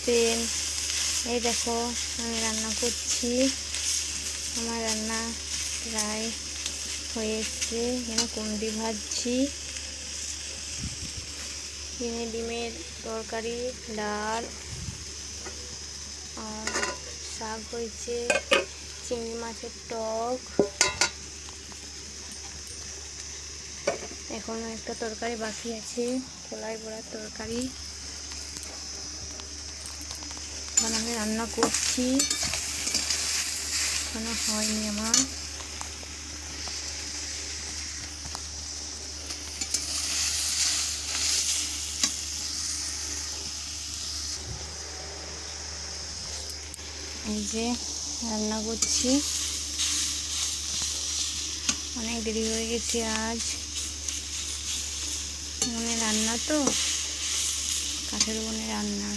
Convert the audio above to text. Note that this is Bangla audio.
ফ্রেন্ড, এই দেখো আমি রান্না করছি। আমার রান্না প্রায় হয়ে এসছে। এখানে কুমড়ি ভাজছি, এখানে ডিমের তরকারি, ডাল আর শাক হয়েছে, চিংড়ি মাছের টক। এখনো একটা তরকারি বাকি আছে, কলাই বড়ার তরকারি। এখন আমি রান্না করছি, এখনো হয়নি আমার। এই যে রান্না করছি, অনেক দেরি হয়ে গেছে আজ। উনুনে রান্না তো, কাঠের উনুনে রান্না।